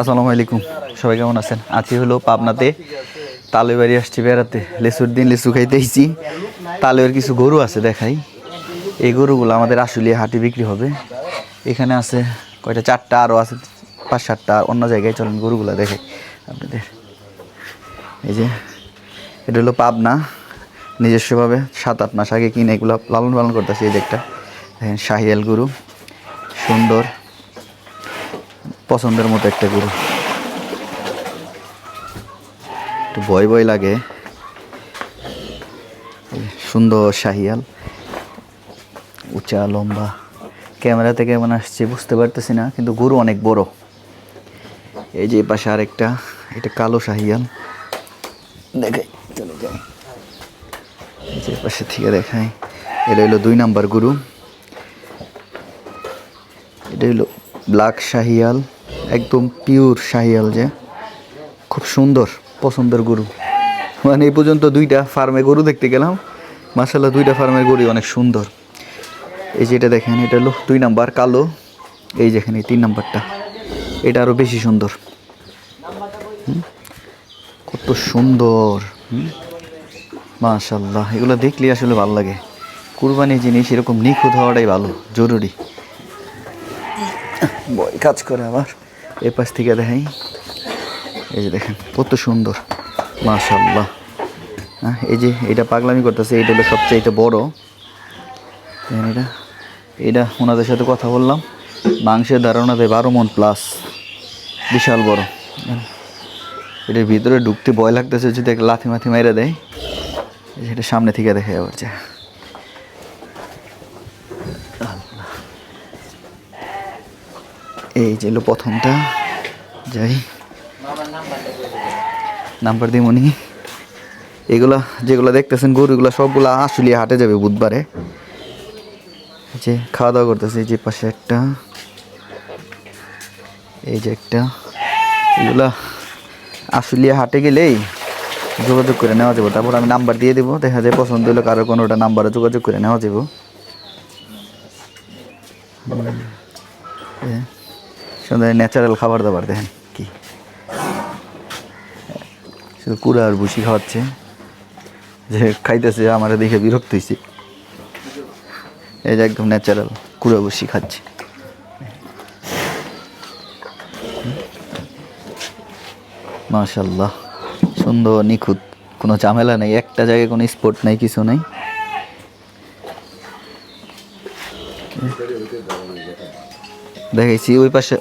আসসালামু আলাইকুম, সবাই কেমন আছেন? আজকে হলো পাবনাতে তালুই বাড়ি আসছি বেড়াতে। লিচুর দিন লিচু খাইতেইছি। তালুয়ের কিছু গরু আছে দেখাই। এই গরুগুলো আমাদের আসলে হাটে বিক্রি হবে। এখানে আছে কয়টা, 4টা, আরও আছে 5-7টা। অন্য জায়গায় চলেন গরুগুলো দেখে আপনাদের। এই যে এটা হলো পাবনা, নিজস্বভাবে 7-8 মাস আগে কিনে এগুলো লালন পালন করতেছি। এই যে একটা দেখেন শাহিয়াল গরু, সুন্দর পছন্দের মতো একটা গরু। একটু ভয় ভয় লাগে, সুন্দর শাহিয়াল, উঁচা লম্বা। ক্যামেরা থেকে কেমন আসছে বুঝতে পারতেছি না, কিন্তু গরু অনেক বড়। এই যে পাশে আরেকটা, এটা কালো শাহিয়াল দেখাই, চলে যাই। এই যে পাশে থেকে দেখাই, এটা হলো 2 নাম্বার গরু। এটা হলো ব্ল্যাক শাহিয়াল, একদম পিওর শাহিয়াল, যে খুব সুন্দর পছন্দের গরু। মানে এই পর্যন্ত 2টা ফার্মে গরু দেখতে গেলাম, মাশাআল্লাহ 2টা ফার্মের গরু অনেক সুন্দর। এই যে এটা দেখেন, এটা হলো 2 নাম্বার কালো। এই যেখানে 3 নাম্বারটা, এটা আরও বেশি সুন্দর। কত সুন্দর, মাশাআল্লাহ। এগুলো দেখলে আসলে ভালো লাগে। কুরবানির জিনিস এরকম নিখুঁত হওয়াটাই ভালো, জরুরি। বই কাজ করে আবার। এ পাশ থেকে দেখাই, এই যে দেখেন কত সুন্দর, মাশাআল্লাহ। এই যে এটা পাগলামি করতেছে, এটা হলো সবচেয়ে বড়। এটা এটা ওনাদের সাথে কথা বললাম, মাংসের ধারণা দেয় 12 মণ প্লাস, বিশাল বড়। এটার ভিতরে ঢুকতে ভয় লাগতেছে, যদি একটা লাথি মাথি মেরে দেয়। এটা সামনে থেকে দেখে আবার যা, এই যে হলো প্রথমটা। যাই নাম্বার দিমনি। এগুলা যেগুলো দেখতেছেন গরুগুলা সবগুলা আসলে হাটে যাবে বুধবারে। যে খাওয়া দাওয়া করতেছে, এই যে পাশে একটা, এই যে একটা। এগুলা আসলে হাটে গেলেই যোগাযোগ করে নেওয়া যাবে। তারপর আমি নাম্বার দিয়ে দেবো, দেখা যায় পছন্দ হলে কারো কোনোটা নাম্বারে যোগাযোগ করে নেওয়া যাবো। সুন্দর ন্যাচারাল খাবার দাবার দেখেন কি, শুধু কুড়া আর ভুসি খাওয়াচ্ছে। যে খাইতেছে আমার দেখে বিরক্ত হয়েছে। এই যে একদম ন্যাচারাল কুড়া ভুসি খাচ্ছে। মাশাআল্লাহ, সুন্দর নিখুঁত, কোনো ঝামেলা নেই, একটা জায়গায় কোনো স্পট নেই, কিছু নেই। দেখাইছি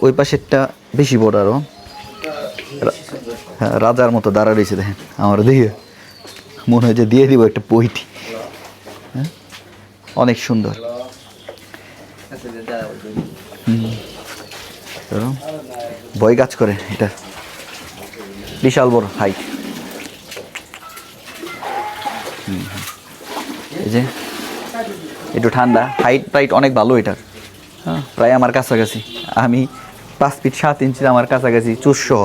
ওই পাশেরটা বেশি বড় আরো। হ্যাঁ, রাজার মতো দাঁড়া রয়েছে দেখেন। আমার দেখে মনে হয় যে দিয়ে দিব একটা পইটি। হ্যাঁ, অনেক সুন্দর। ভয় কাজ করে, এটা বিশাল বড় হাইট। এই যে একটু ঠান্ডা, হাইট টাইট অনেক ভালো এটার। হ্যাঁ, প্রায় আমার কাছাকাছি। আমি 5 ফিট 7 ইঞ্চি আমার কাছাকাছি, চুষসহ।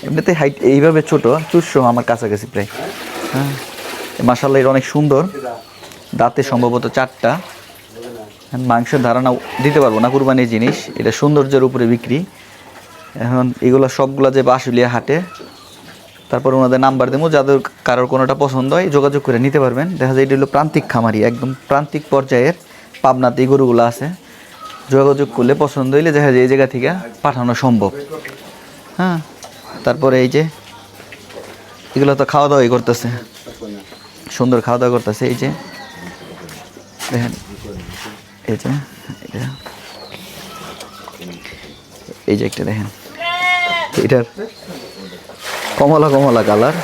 এমনিতে হাইট এইভাবে ছোট, চুষসহ আমার কাছাকাছি প্রায়। হ্যাঁ, মাশাআল্লাহ, এটা অনেক সুন্দর। দাঁতে সম্ভবত 4টা। মাংসের ধারণা দিতে পারবো না, কুরবানির জিনিস, এটা সৌন্দর্যের উপরে বিক্রি। এখন এগুলো সবগুলা যে বাঁশুলিয়া হাটে। তারপর ওনাদের নাম্বার দেবো, যাদের কারোর কোনোটা পছন্দ হয় যোগাযোগ করে নিতে পারবেন। দেখা যায় এটা হলো প্রান্তিক খামারি, একদম প্রান্তিক পর্যায়ের পাবনাতে এই গরুগুলো আছে। যোগাযোগ করলে পছন্দ হইলে দেখা যায় এই জায়গা থেকে পাঠানো সম্ভব। হ্যাঁ, তারপরে এই যে এগুলো তো খাওয়া দাওয়াই করতেছে, সুন্দর খাওয়া দাওয়া করতেছে। এই যে দেখেন, এই যে এটা, এই যে একটা দেখেন, এটার কমলা কমলা কালার।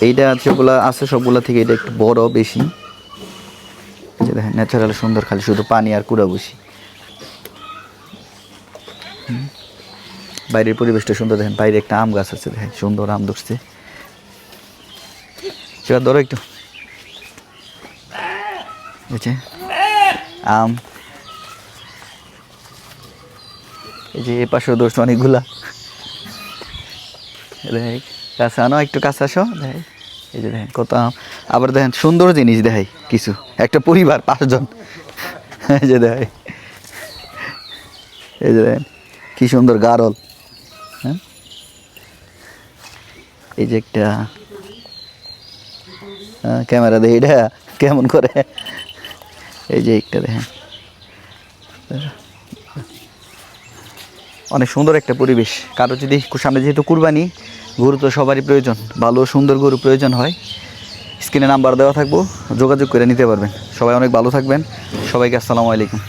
এইটা যেগুলা আছে সবগুলা থেকে এটা একটু বড় বেশি। এই যে দেখেন ন্যাচারাল সুন্দর, খালি শুধু পানি আর কুড়া বসি। বাইরের পরিবেশটা সুন্দর দেখেন, বাইরে একটা আম গাছ আছে দেখেন, সুন্দর আম ধরছে। সেটা ধরো একটু, এই যে আম। এই যে এ পাশেও ধরছে অনেকগুলা। দেখ কাছে আনো, একটু কাছে আসো। দেখ এই যে দেখেন কত আম। আবার দেখেন সুন্দর জিনিস দেখাই কিছু, একটা পরিবার 5 জন। এই যে দেখাই, এই যে দেখেন কি সুন্দর গারল। এই যে একটা ক্যামেরা দেখে এটা কেমন করে, এই যে একটা দেখেন, অনেক সুন্দর একটা পরিবেশ। কারো যদি সামনে যেহেতু কুরবানি, গরু তো সবারই প্রয়োজন, ভালো সুন্দর গরু প্রয়োজন হয়। স্ক্রিনে নাম্বার দেওয়া থাকবো, যোগাযোগ করে নিতে পারবেন। সবাই অনেক ভালো থাকবেন। সবাইকে আসসালামু আলাইকুম।